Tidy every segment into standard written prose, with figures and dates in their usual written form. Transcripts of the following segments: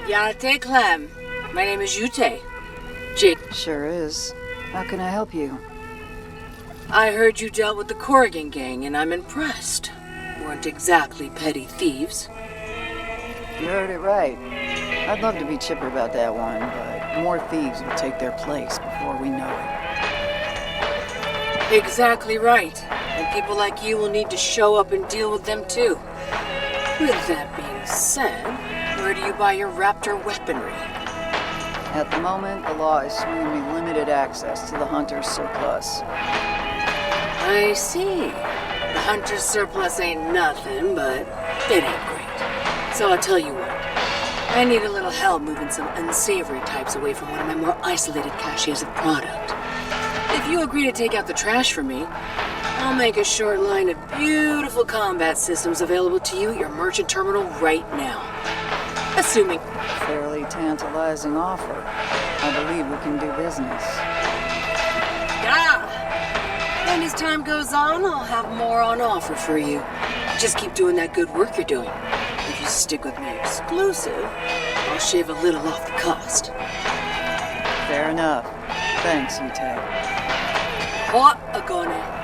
Yate Clem. My name is Yute. Jake. Sure is. How can I help you? I heard you dealt with the Corrigan gang, and I'm impressed. Weren't exactly petty thieves. You heard it right. I'd love to be chipper about that one, but more thieves will take their place before we know it. Exactly right. And people like you will need to show up and deal with them too. With that being said, where do you buy your Raptor weaponry? At the moment, the law is swinging me limited access to the Hunter's surplus. I see. The Hunter's surplus ain't nothing, but it ain't great. So I'll tell you what. I need a little help moving some unsavory types away from one of my more isolated caches of product. If you agree to take out the trash for me, I'll make a short line of beautiful combat systems available to you at your merchant terminal right now. Assuming... Fairly tantalizing offer. I believe we can do business. Ah! And as time goes on, I'll have more on offer for you. Just keep doing that good work you're doing. If you stick with me exclusive, I'll shave a little off the cost. Fair enough. Thanks, Yute. What a gonna...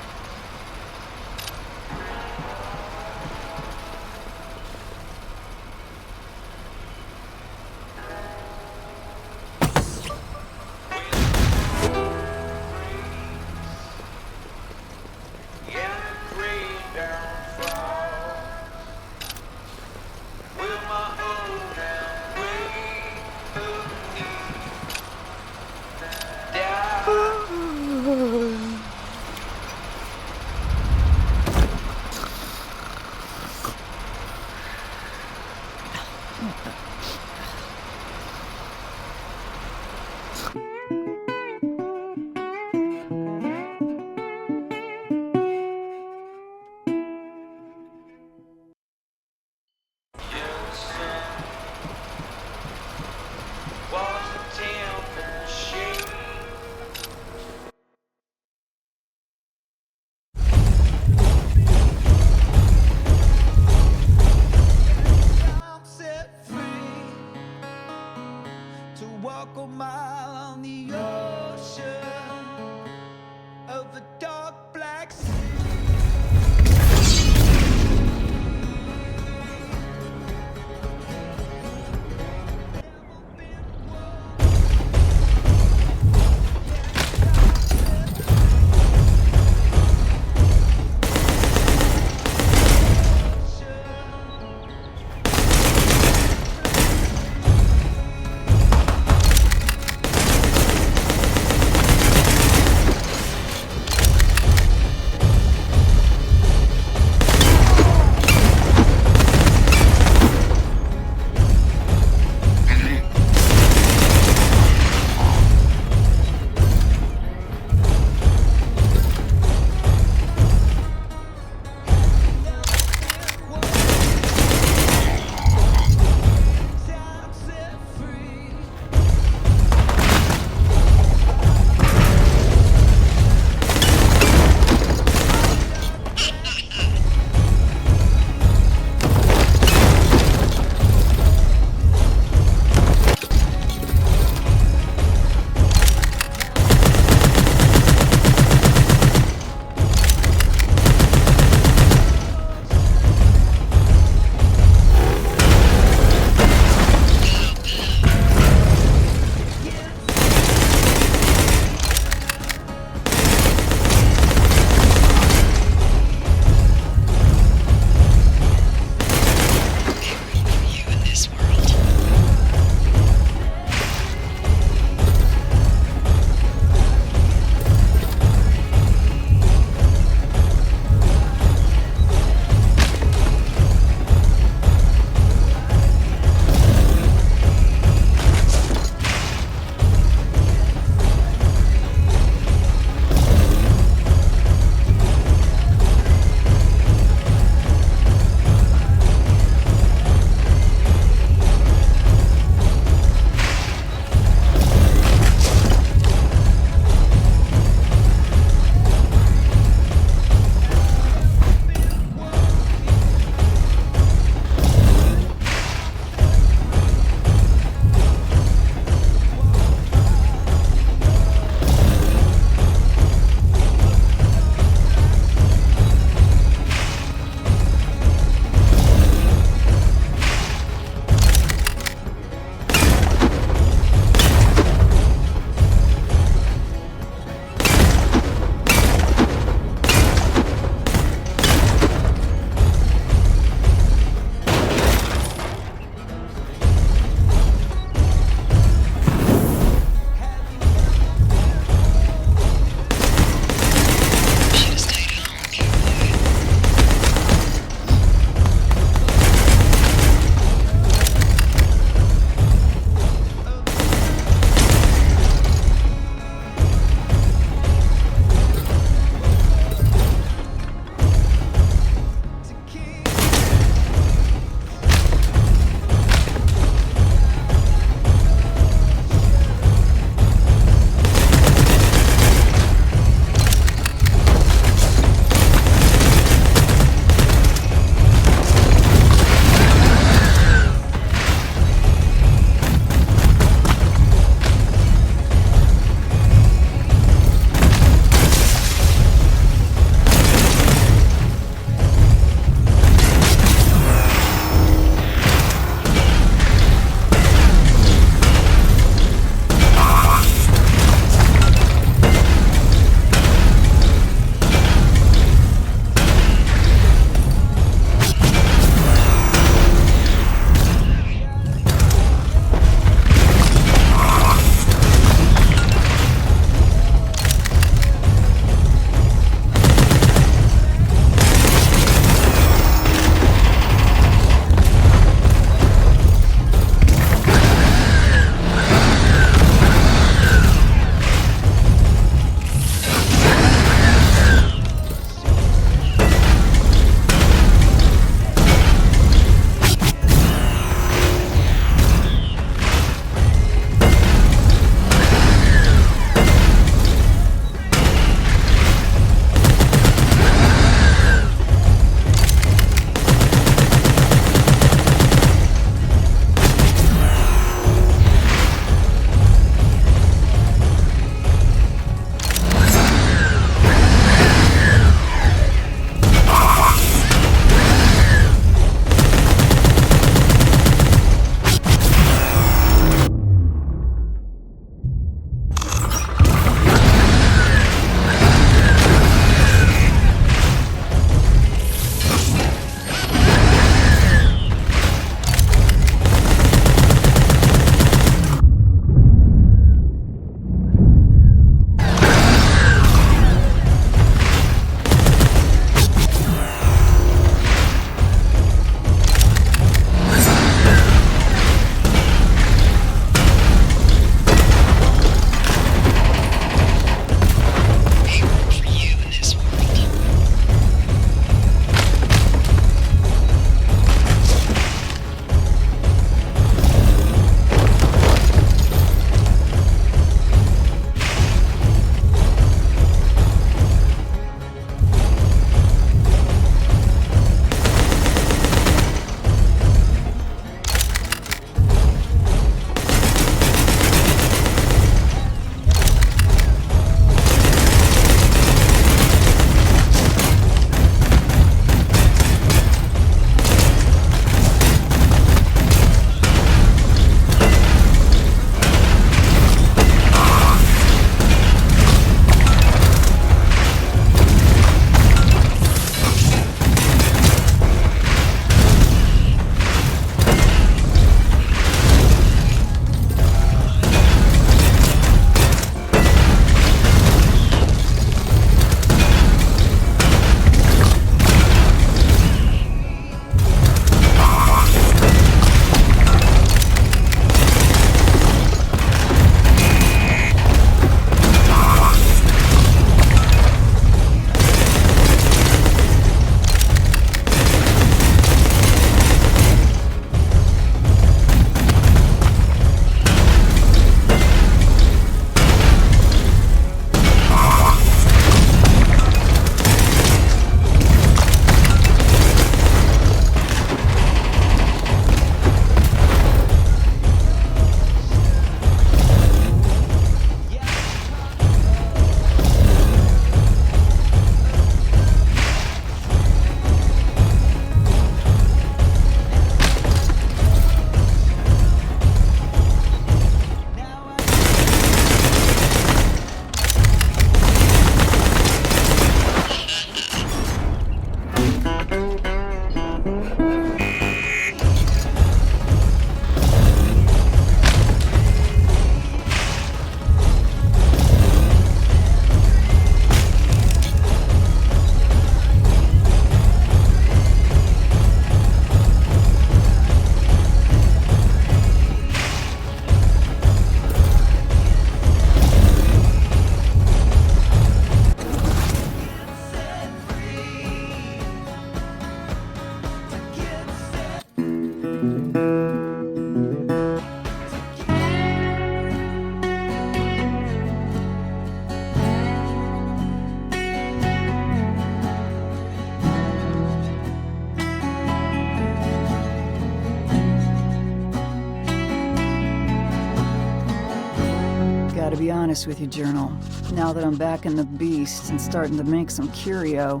gotta be honest with you, Journal. Now that I'm back in the beast and starting to make some curio,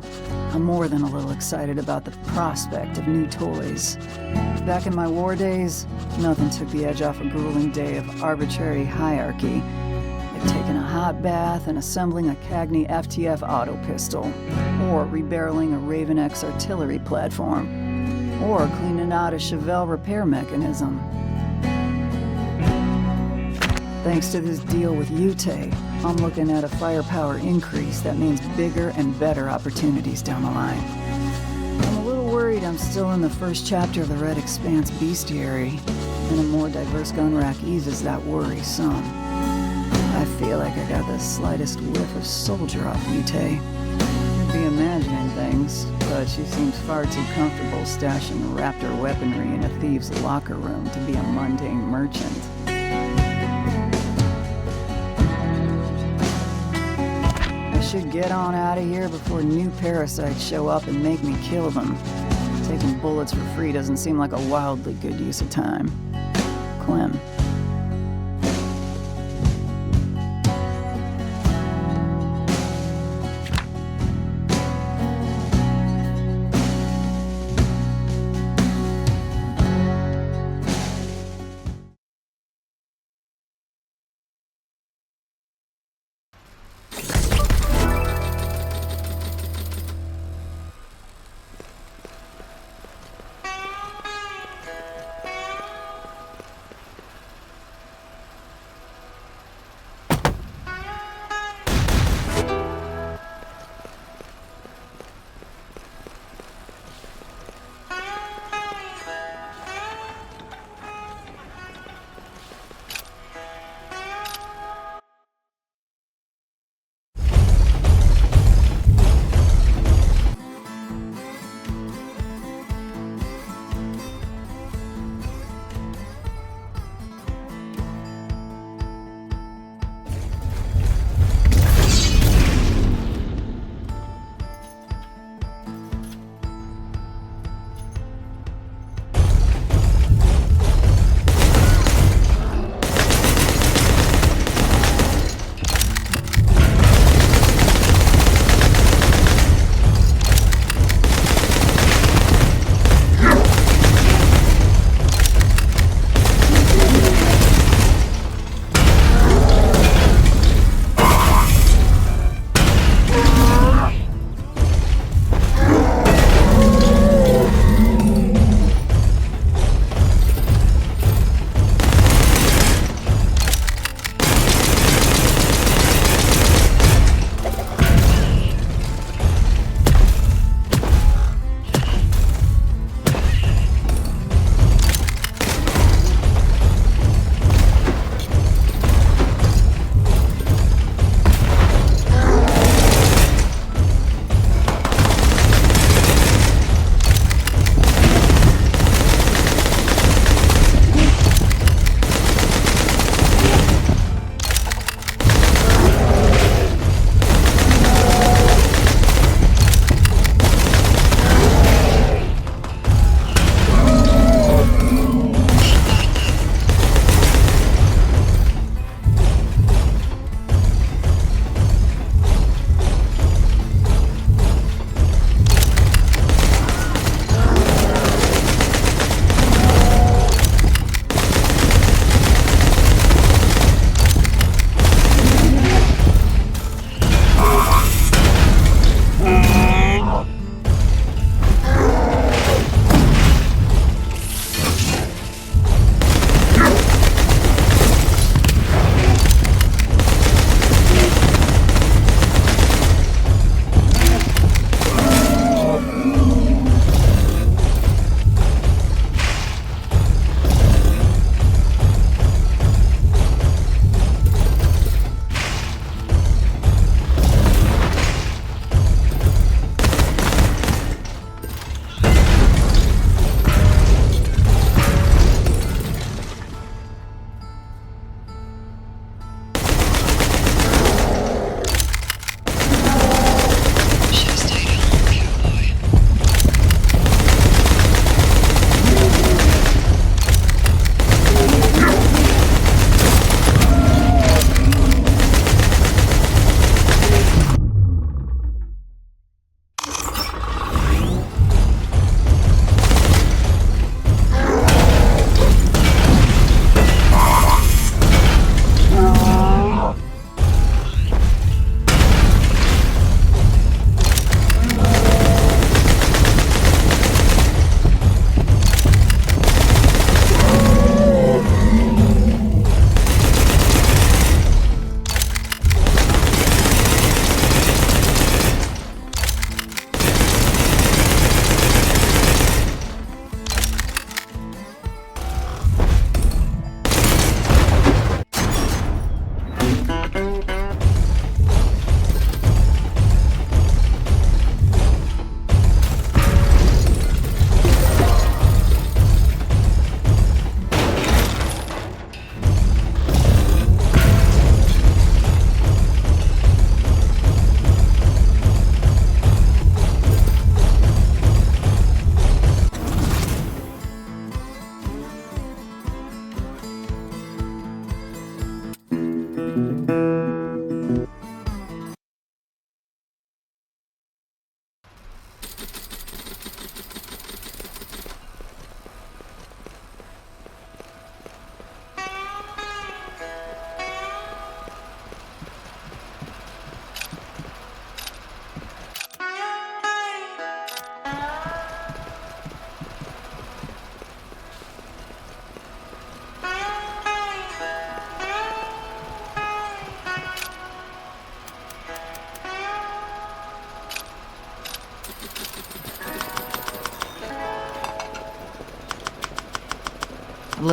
I'm more than a little excited about the prospect of new toys. Back in my war days, nothing took the edge off a grueling day of arbitrary hierarchy. Like taking a hot bath and assembling a Cagney FTF auto pistol, or rebarreling a Raven X artillery platform, or cleaning out a Chevelle repair mechanism. Thanks to this deal with Yute, I'm looking at a firepower increase that means bigger and better opportunities down the line. I'm a little worried I'm still in the first chapter of the Red Expanse bestiary, and a more diverse gun rack eases that worry some. I feel like I got the slightest whiff of soldier off Yute. Could be imagining things, but she seems far too comfortable stashing raptor weaponry in a thief's locker room to be a mundane merchant. I should get on out of here before new parasites show up and make me kill them. Taking bullets for free doesn't seem like a wildly good use of time. Clem.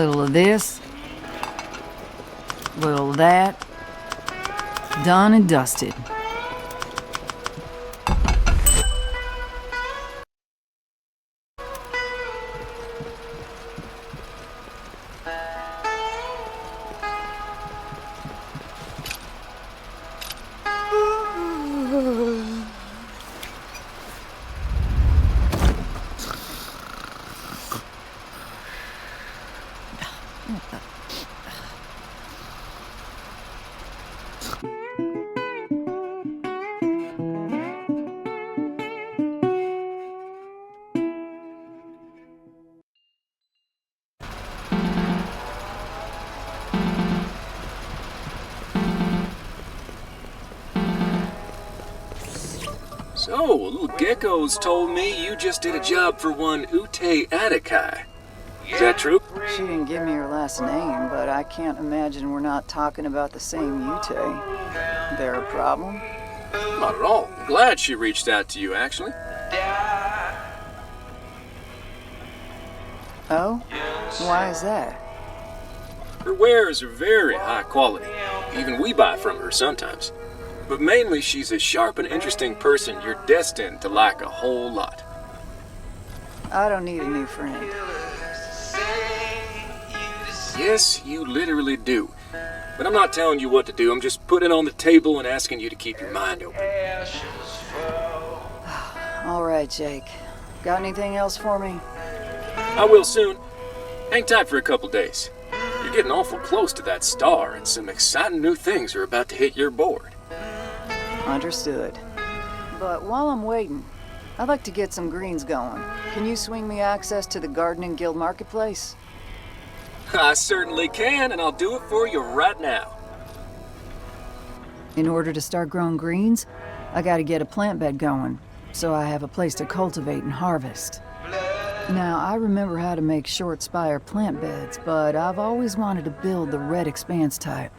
little of this, little of that. Done and dusted. So, little Gecko's told me you just did a job for one Ute Atakai. Is that true? She didn't give me her last name, but I can't imagine we're not talking about the same Ute. There a problem? Not at all. Glad she reached out to you, actually. Oh? Why is that? Her wares are very high quality. Even we buy from her sometimes. But mainly, she's a sharp and interesting person you're destined to like a whole lot. I don't need a new friend. Yes, you literally do. But I'm not telling you what to do. I'm just putting it on the table and asking you to keep your mind open. All right, Jake. Got anything else for me? I will soon. Hang tight for a couple days. You're getting awful close to that star, and some exciting new things are about to hit your board. Understood. But while I'm waiting, I'd like to get some greens going. Can you swing me access to the Gardening Guild Marketplace? I certainly can, and I'll do it for you right now. In order to start growing greens, I gotta get a plant bed going, so I have a place to cultivate and harvest. Now, I remember how to make short spire plant beds, but I've always wanted to build the red expanse type.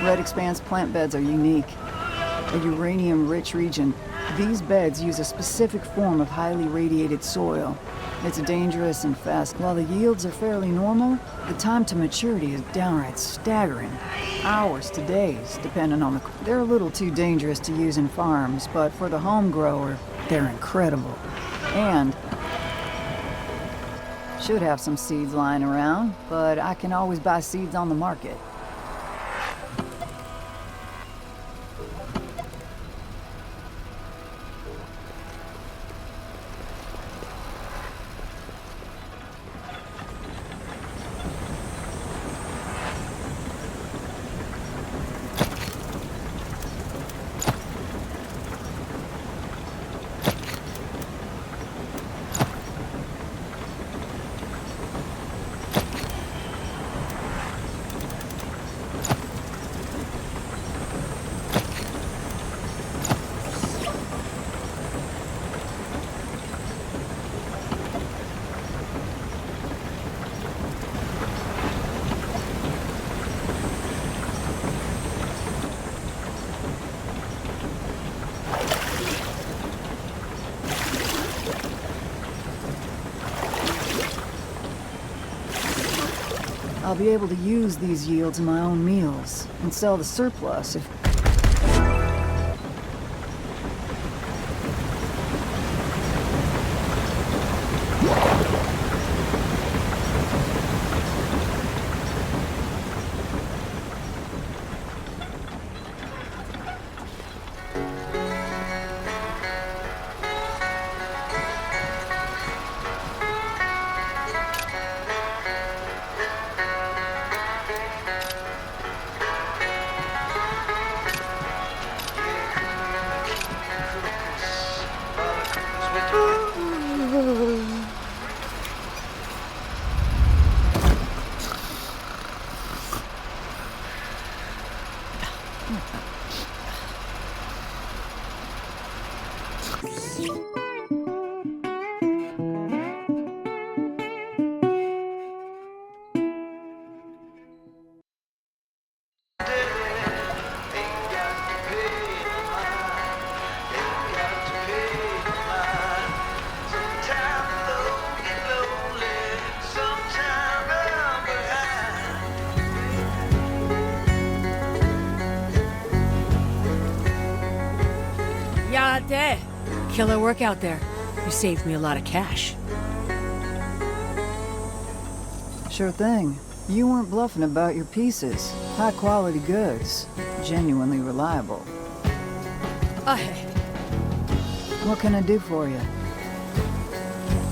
Red Expanse plant beds are unique. A uranium-rich region, these beds use a specific form of highly radiated soil. It's dangerous and fast. While the yields are fairly normal, the time to maturity is downright staggering. Hours to days, depending on the... They're a little too dangerous to use in farms, but for the home grower, they're incredible. And should have some seeds lying around, but I can always buy seeds on the market. I'll be able to use these yields in my own meals and sell the surplus if... There. Killer work out there. You saved me a lot of cash. Sure thing. You weren't bluffing about your pieces. High quality goods. Genuinely reliable. What can I do for you?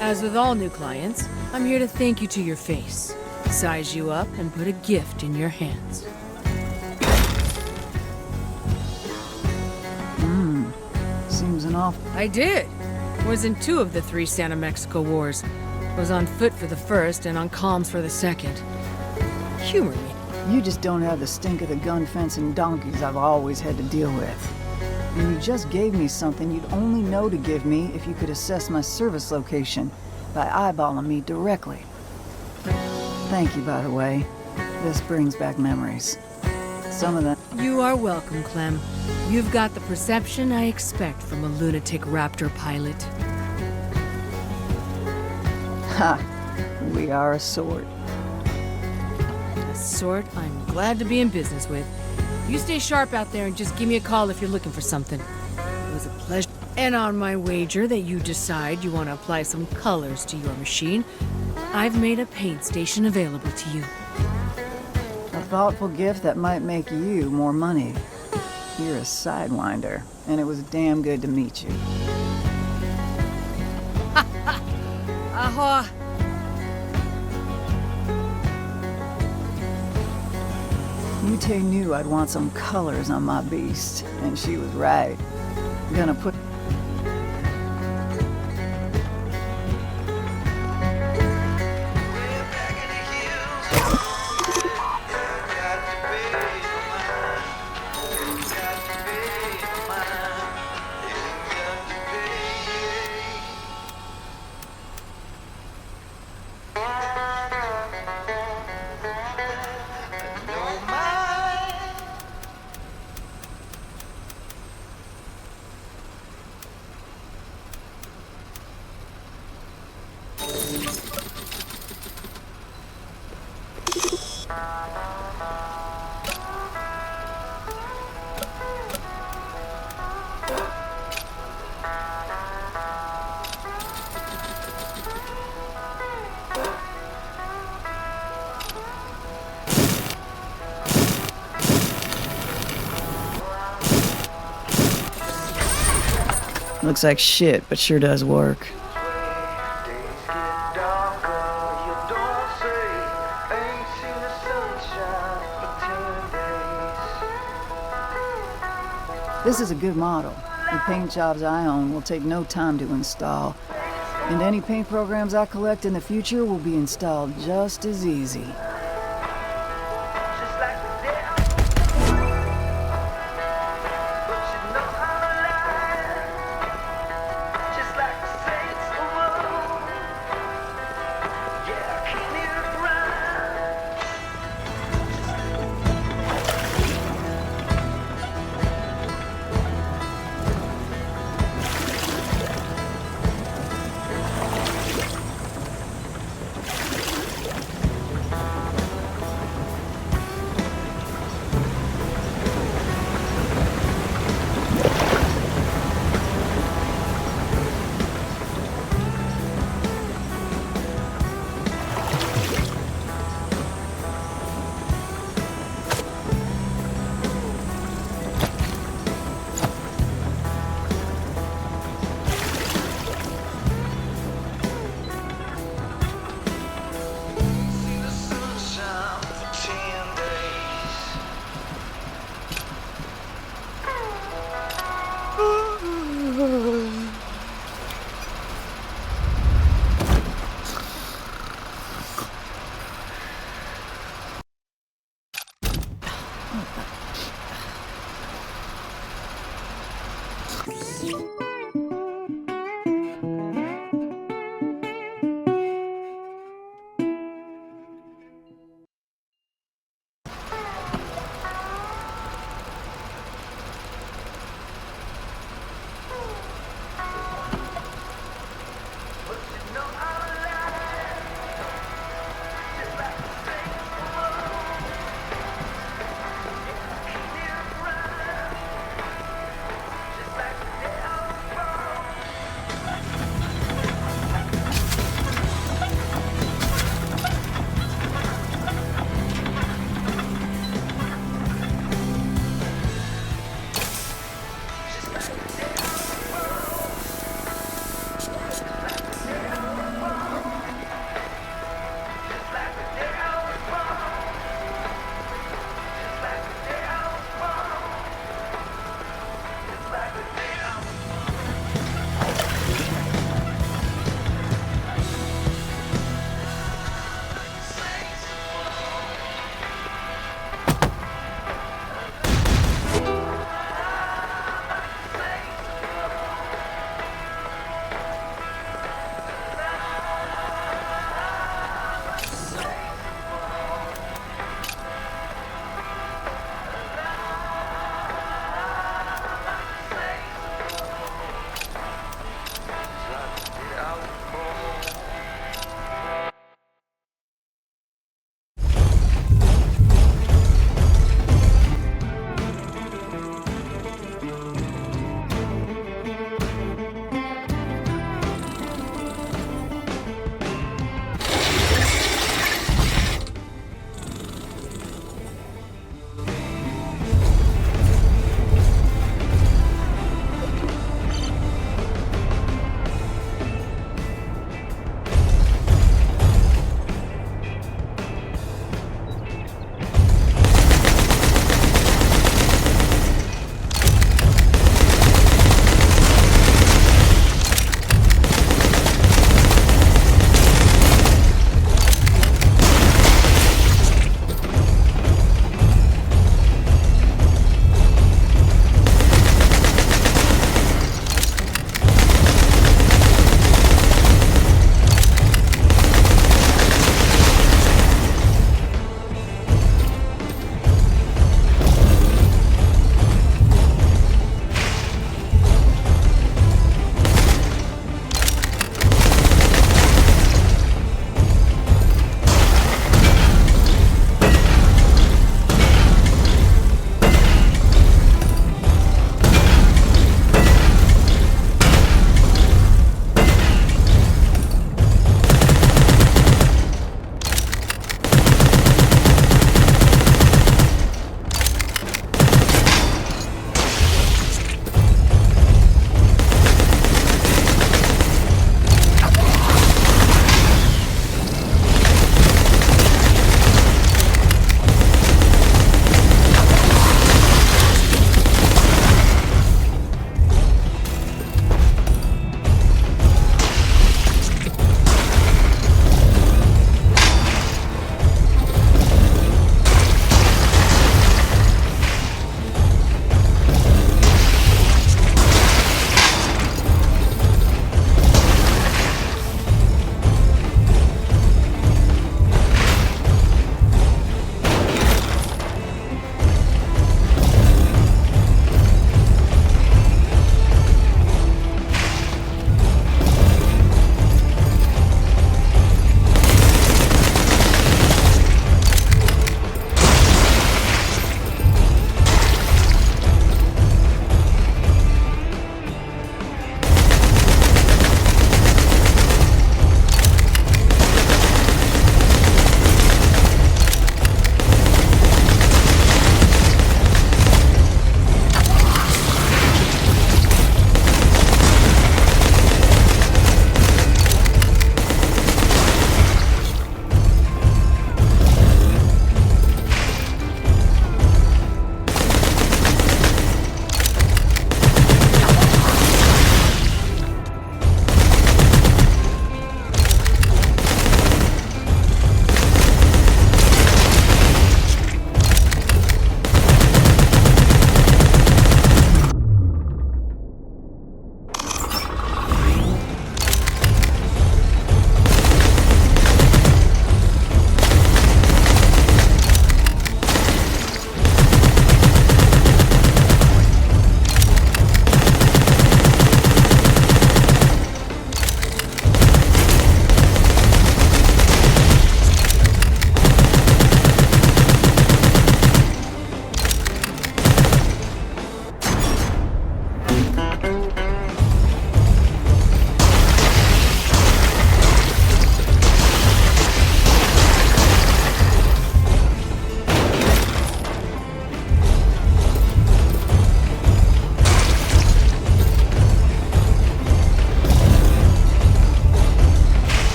As with all new clients, I'm here to thank you to your face, size you up, and put a gift in your hands. Seems an awful... I did. Was in 2 of the 3 Santa Mexico wars. Was on foot for the first and on comms for the second. Humor me. You just don't have the stink of the gun-fencing donkeys I've always had to deal with. And you just gave me something you'd only know to give me if you could assess my service location by eyeballing me directly. Thank you, by the way. This brings back memories. Some of them... You are welcome, Clem. You've got the perception I expect from a lunatic raptor pilot. Ha! We are a sort. A sort I'm glad to be in business with. You stay sharp out there and just give me a call if you're looking for something. It was a pleasure. And on my wager that you decide you want to apply some colors to your machine, I've made a paint station available to you. A thoughtful gift that might make you more money. You're a sidewinder, and it was damn good to meet you. Aha! Yute knew I'd want some colors on my beast, and she was right. Gonna put... Looks like shit, but sure does work. This is a good model. The paint jobs I own will take no time to install. And any paint programs I collect in the future will be installed just as easy.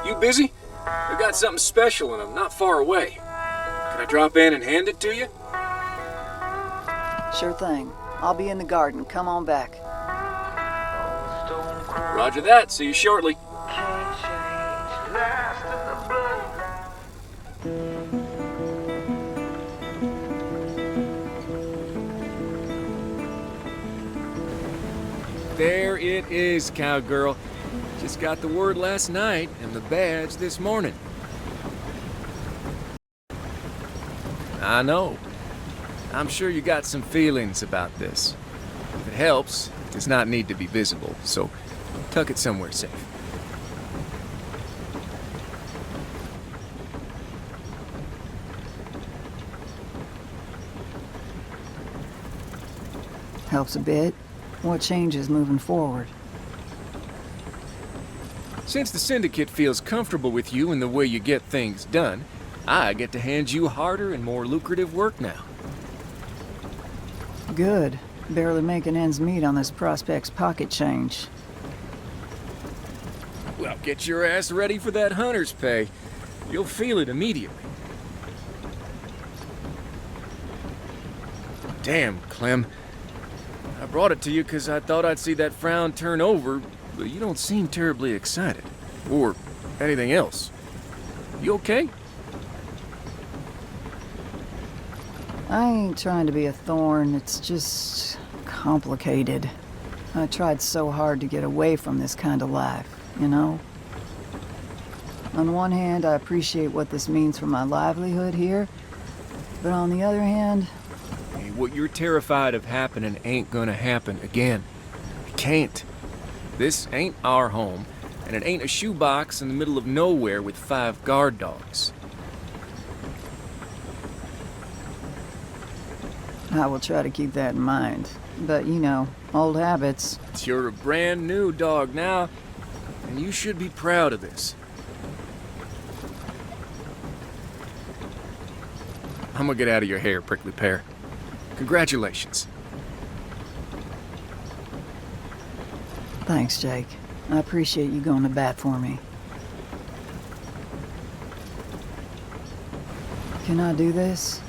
You busy? I got something special and I'm not far away. Can I drop in and hand it to you? Sure thing. I'll be in the garden. Come on back. Roger that. See you shortly. There it is, cowgirl. Just got the word last night and the badge this morning. I know. I'm sure you got some feelings about this. If it helps, it does not need to be visible, so tuck it somewhere safe. Helps a bit. What changes moving forward? Since the Syndicate feels comfortable with you and the way you get things done, I get to hand you harder and more lucrative work now. Good. Barely making ends meet on this prospect's pocket change. Well, get your ass ready for that hunter's pay. You'll feel it immediately. Damn, Clem. I brought it to you because I thought I'd see that frown turn over, but you don't seem terribly excited. Or anything else. You okay? I ain't trying to be a thorn, it's just complicated. I tried so hard to get away from this kind of life, you know? On one hand, I appreciate what this means for my livelihood here, but on the other hand... Hey, what you're terrified of happening ain't gonna happen again. It can't. This ain't our home, and it ain't a shoebox in the middle of nowhere with 5 guard dogs. I will try to keep that in mind. But, you know, old habits. You're a brand new dog now, and you should be proud of this. I'm gonna get out of your hair, prickly pear. Congratulations. Thanks, Jake. I appreciate you going to bat for me. Can I do this?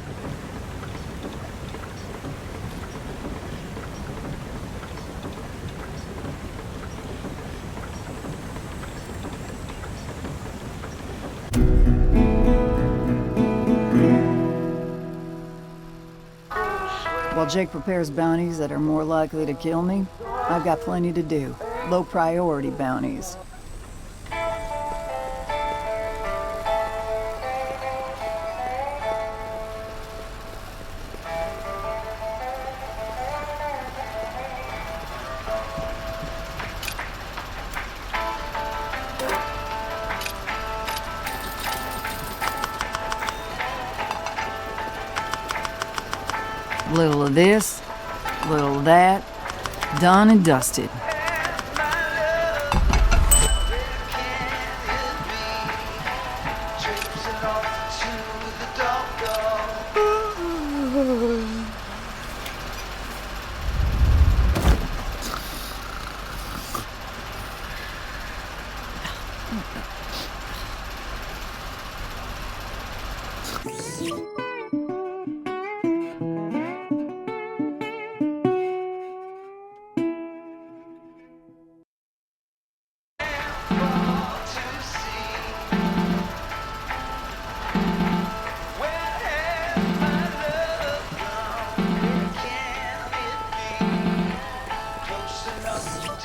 While Jake prepares bounties that are more likely to kill me, I've got plenty to do. Low priority bounties. Little of this, little of that, done and dusted.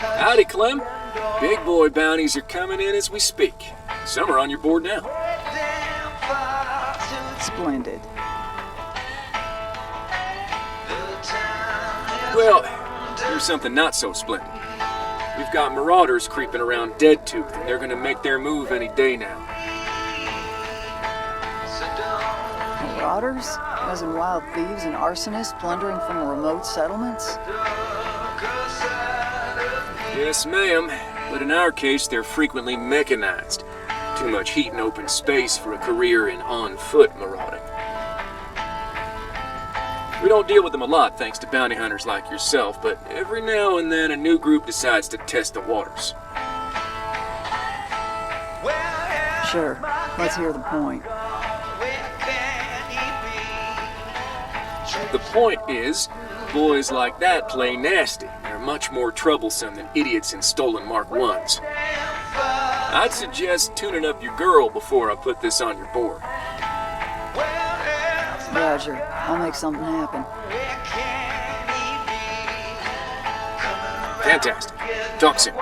Howdy, Clem. Big boy bounties are coming in as we speak. Some are on your board now. Splendid. Well, here's something not so splendid. We've got marauders creeping around Dead Tooth, and they're gonna make their move any day now. Marauders? As in wild thieves and arsonists plundering from remote settlements? Yes, ma'am. But in our case, they're frequently mechanized. Too much heat and open space for a career in on-foot marauding. We don't deal with them a lot thanks to bounty hunters like yourself, but every now and then a new group decides to test the waters. Sure, let's hear the point. The point is, boys like that play nasty. They're much more troublesome than idiots in stolen Mark 1s. I'd suggest tuning up your girl before I put this on your board. Roger, I'll make something happen. Fantastic. Talk soon.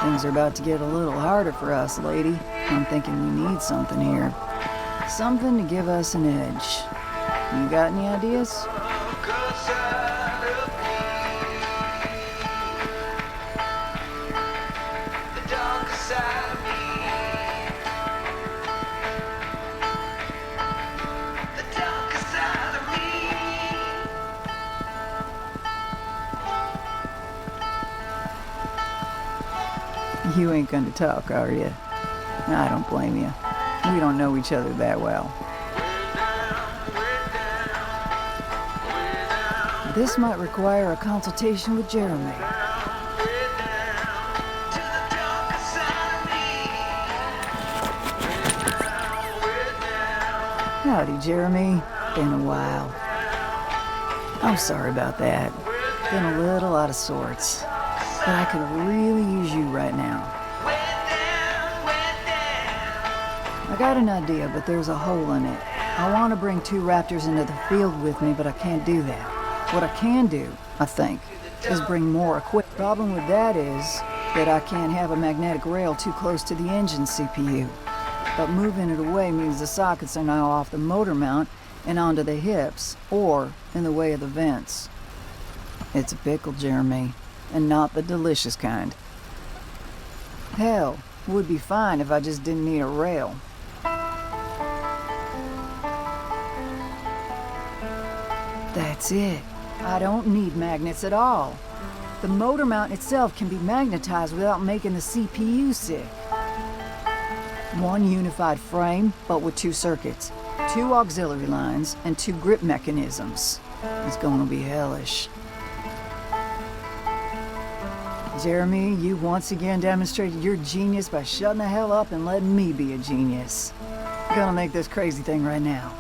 Things are about to get a little harder for us, lady. I'm thinking we need something here. Something to give us an edge. You got any ideas? You ain't gonna talk, are you? I don't blame you. We don't know each other that well. This might require a consultation with Jeremy. Howdy, Jeremy. Been a while. I'm sorry about that. Been a little out of sorts. But I could really use you right now. I got an idea, but there's a hole in it. I want to bring 2 raptors into the field with me, but I can't do that. What I can do, I think, is bring more equipment. Problem with that is that I can't have a magnetic rail too close to the engine CPU. But moving it away means the sockets are now off the motor mount and onto the hips, or in the way of the vents. It's a pickle, Jeremy. And not the delicious kind. Hell, would be fine if I just didn't need a rail. That's it. I don't need magnets at all. The motor mount itself can be magnetized without making the CPU sick. 1 unified frame, but with 2 circuits, 2 auxiliary lines, and 2 grip mechanisms. It's gonna be hellish. Jeremy, you once again demonstrated your genius by shutting the hell up and letting me be a genius. I'm gonna make this crazy thing right now.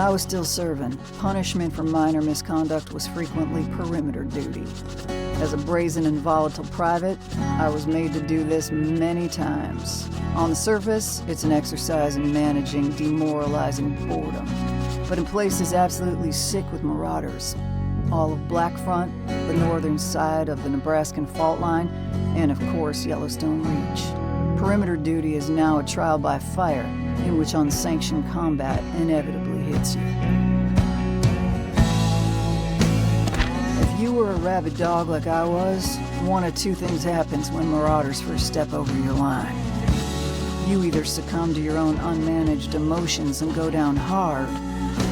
I was still serving. Punishment for minor misconduct was frequently perimeter duty. As a brazen and volatile private, I was made to do this many times. On the surface, it's an exercise in managing demoralizing boredom. But in places absolutely sick with marauders. All of Black Front, the northern side of the Nebraskan fault line, and of course Yellowstone Reach. Perimeter duty is now a trial by fire, in which unsanctioned combat inevitably hits you. If you were a rabid dog like I was, one of two things happens when marauders first step over your line. You either succumb to your own unmanaged emotions and go down hard,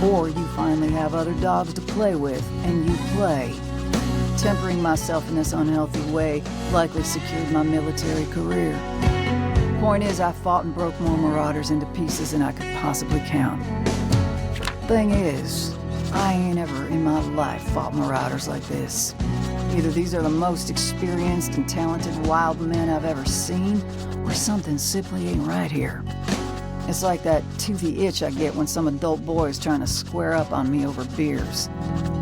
or you finally have other dogs to play with, and you play. Tempering myself in this unhealthy way likely secured my military career. Point is, I fought and broke more marauders into pieces than I could possibly count. Thing is, I ain't ever in my life fought marauders like this. Either these are the most experienced and talented wild men I've ever seen, or something simply ain't right here. It's like that toothy itch I get when some adult boy is trying to square up on me over beers.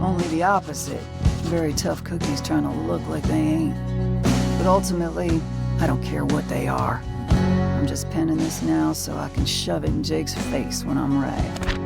Only the opposite. Very tough cookies trying to look like they ain't. But ultimately, I don't care what they are. I'm just penning this now so I can shove it in Jake's face when I'm right.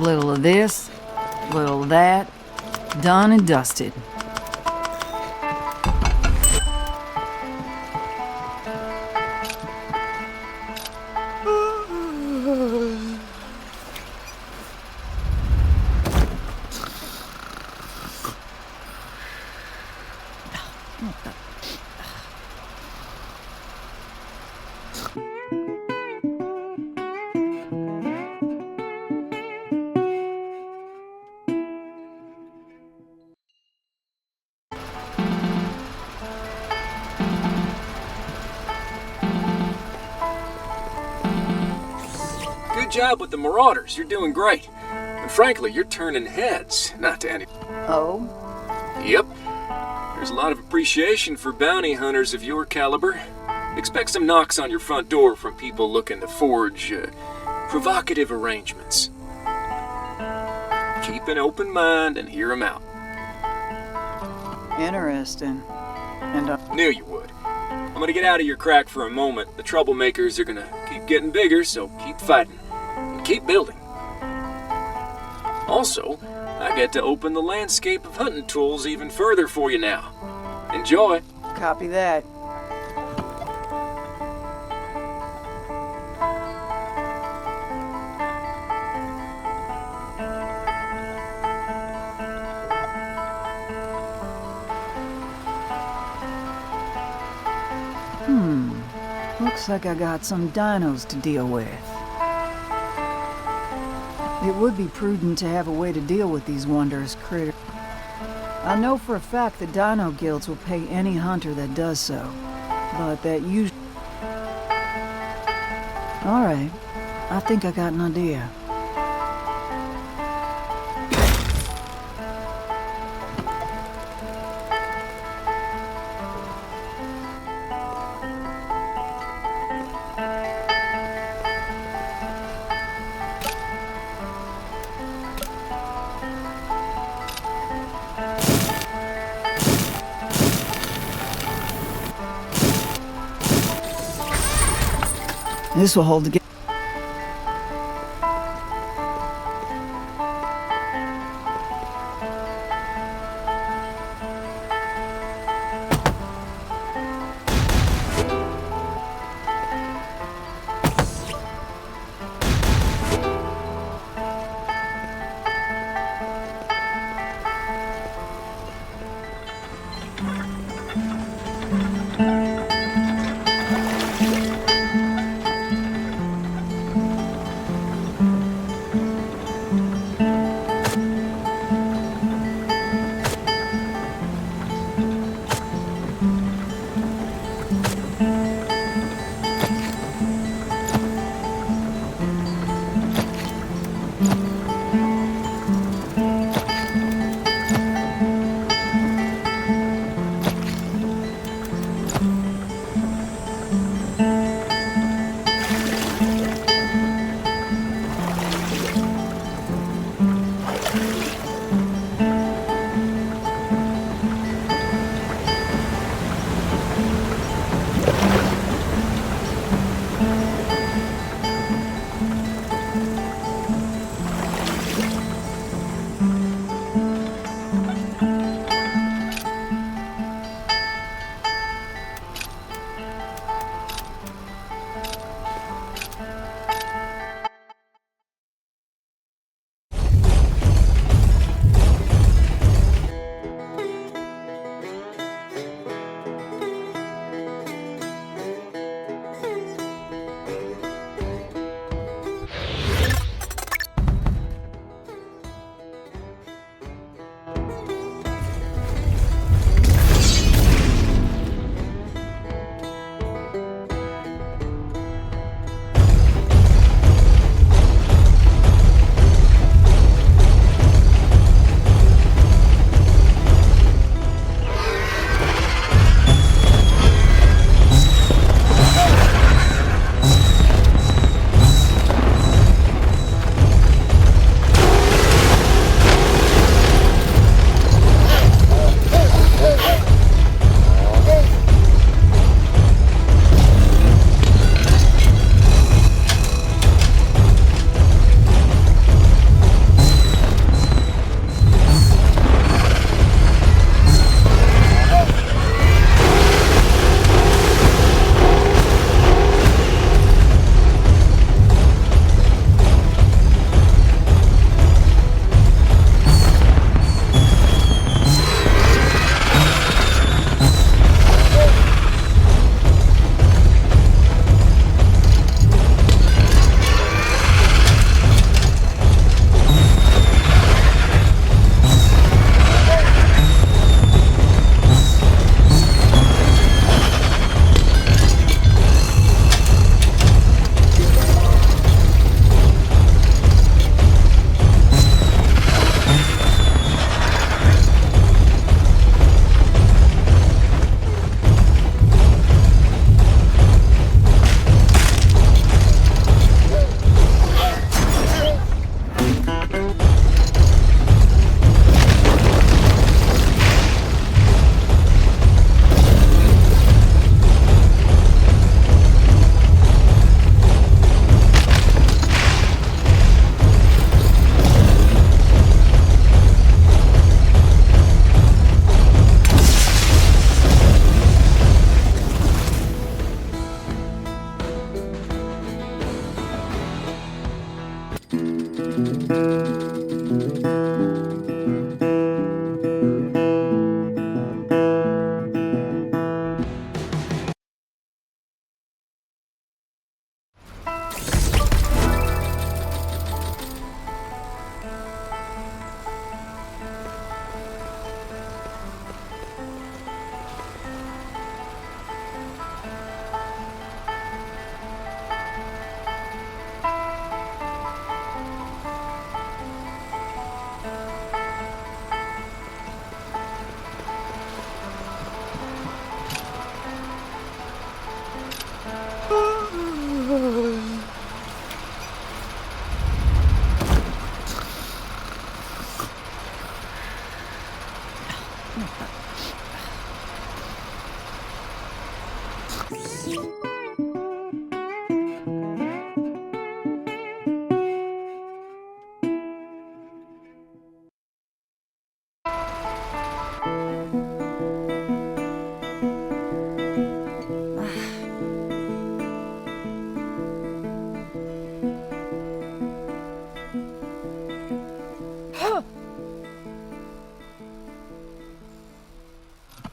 Little of this, little of that. Done and dusted. Good job with the Marauders. You're doing great. And frankly, you're turning heads, not to any... Oh? Yep. There's a lot of appreciation for bounty hunters of your caliber. Expect some knocks on your front door from people looking to forge, provocative arrangements. Keep an open mind and hear 'em out. Interesting. And Knew you would. I'm gonna get out of your crack for a moment. The troublemakers are gonna keep getting bigger, so keep fighting. And keep building. Also, I get to open the landscape of hunting tools even further for you now. Enjoy. copy that. Looks like I got some dinos to deal with. It would be prudent to have a way to deal with these wondrous critters. I know for a fact the dino guilds will pay any hunter that does so, but that usually... Alright, I think I got an idea. This will hold together.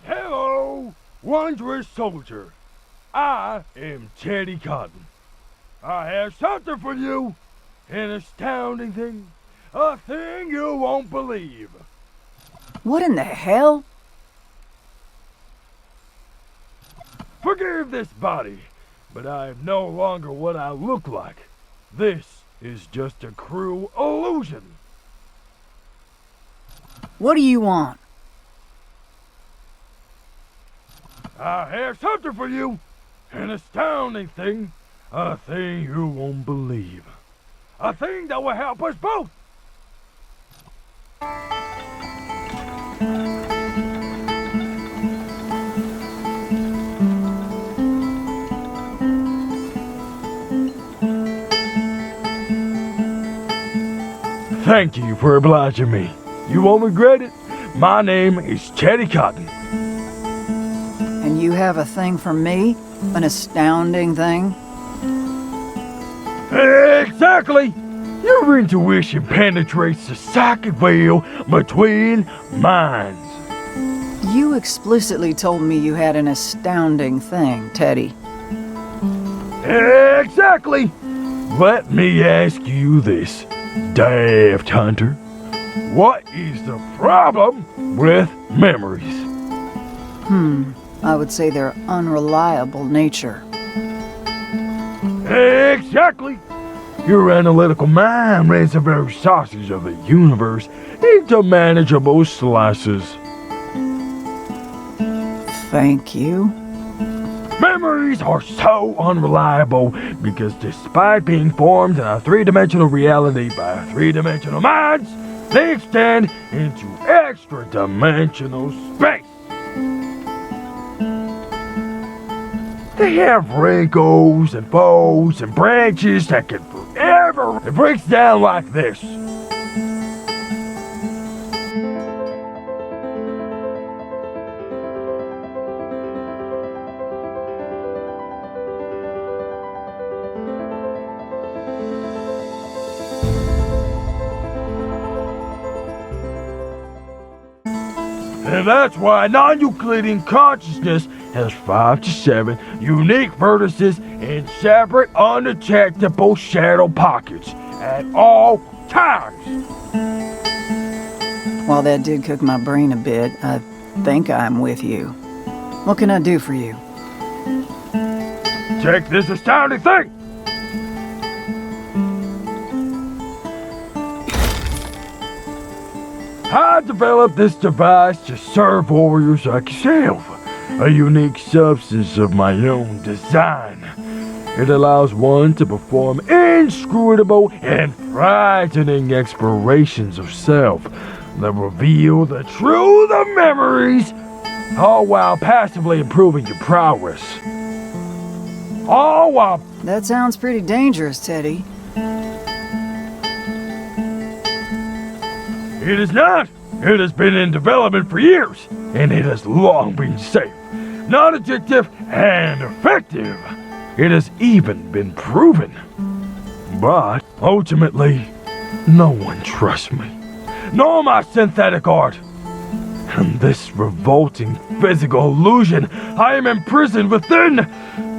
Hello, wondrous soldier. I am Teddy Cotton. I have something for you, an astounding thing, a thing you won't believe. What in the hell? Forgive this body, but I am no longer what I look like. This is just a cruel illusion. What do you want? I have something for you, an astounding thing, a thing you won't believe. A thing that will help us both. Thank you for obliging me. You won't regret it. My name is Teddy Cotton. And you have a thing for me? An astounding thing? Exactly! Your intuition penetrates the psychic veil between minds. You explicitly told me you had an astounding thing, Teddy. Exactly! Let me ask you this, Daft Hunter. What is the problem with memories? I would say their unreliable nature. Exactly! Your analytical mind breaks the very sausage of the universe into manageable slices. Thank you. Memories are so unreliable because despite being formed in a three-dimensional reality by three-dimensional minds, they extend into extra-dimensional space. They have wrinkles and folds and branches that can forever. It breaks down like this. And that's why non-Euclidean consciousness has 5 to 7 unique vertices in separate, undetectable shadow pockets at all times. While that did cook my brain a bit, I think I'm with you. What can I do for you? Take this astounding thing. I developed this device to serve warriors like yourself, a unique substance of my own design. It allows one to perform inscrutable and frightening explorations of self that reveal the truth of memories, all while passively improving your prowess. All while... That sounds pretty dangerous, Teddy. It is not. It has been in development for years, and it has long been safe, non-addictive, and effective. It has even been proven. But, ultimately, no one trusts me, nor my synthetic art. And this revolting physical illusion I am imprisoned within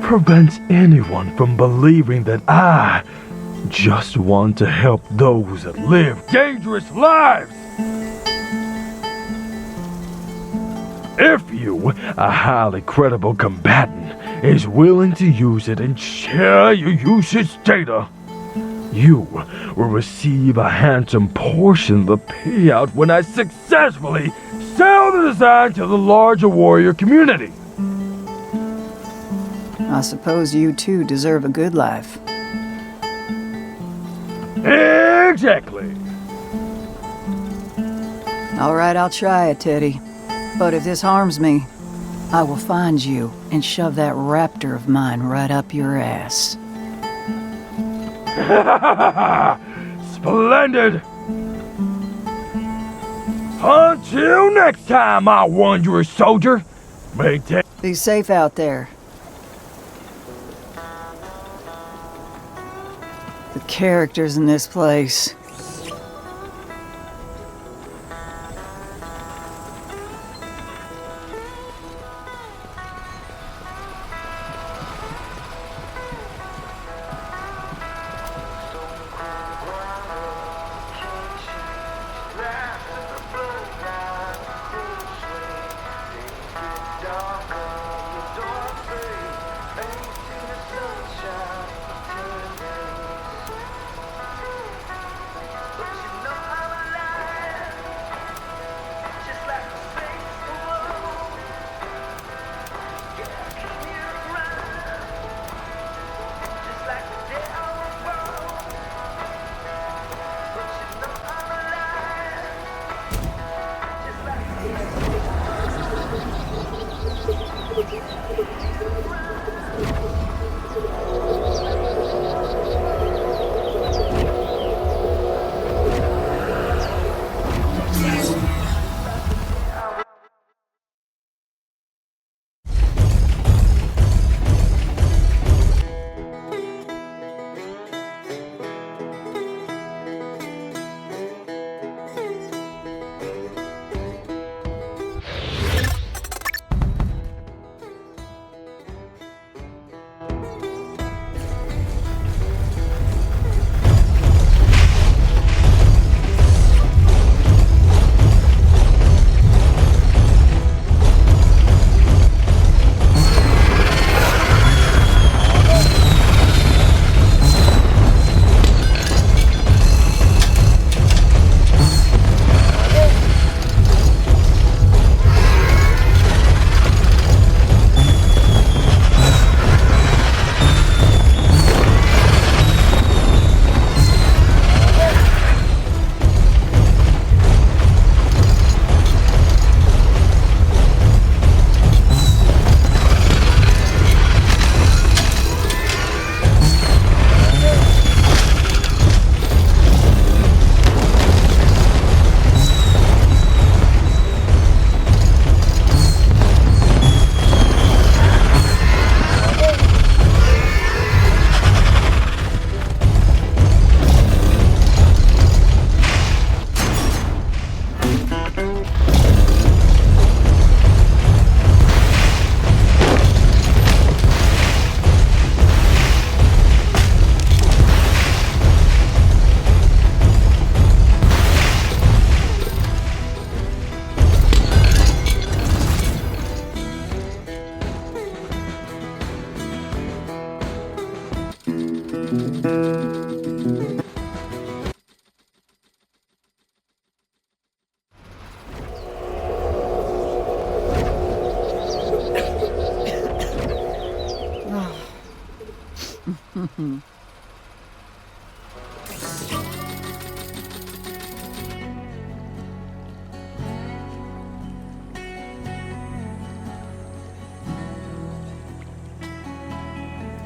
prevents anyone from believing that I just want to help those that live dangerous lives. If you, a highly credible combatant, is willing to use it and share your usage data, you will receive a handsome portion of the payout when I successfully sell the design to the larger warrior community. I suppose you too deserve a good life. Exactly. All right, I'll try it, Teddy. But if this harms me, I will find you and shove that raptor of mine right up your ass. Splendid! Until next time, my wondrous soldier. Maintain. Be safe out there. The characters in this place.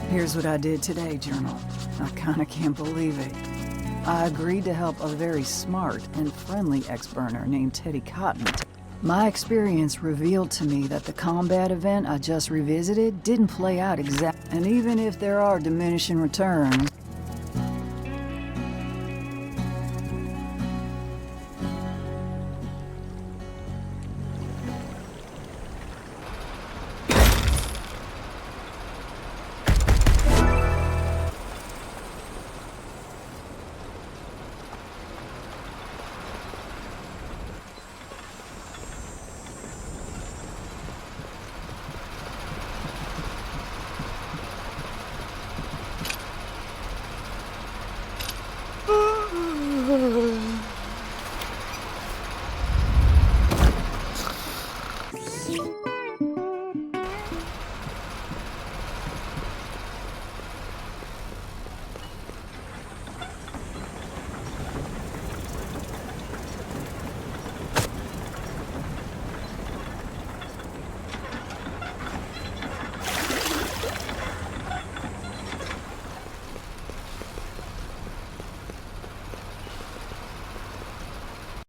Here's what I did today, Journal. I kinda can't believe it. I agreed to help a very smart and friendly ex-burner named Teddy Cotton. My experience revealed to me that the combat event I just revisited didn't play out exactly. And even if there are diminishing returns,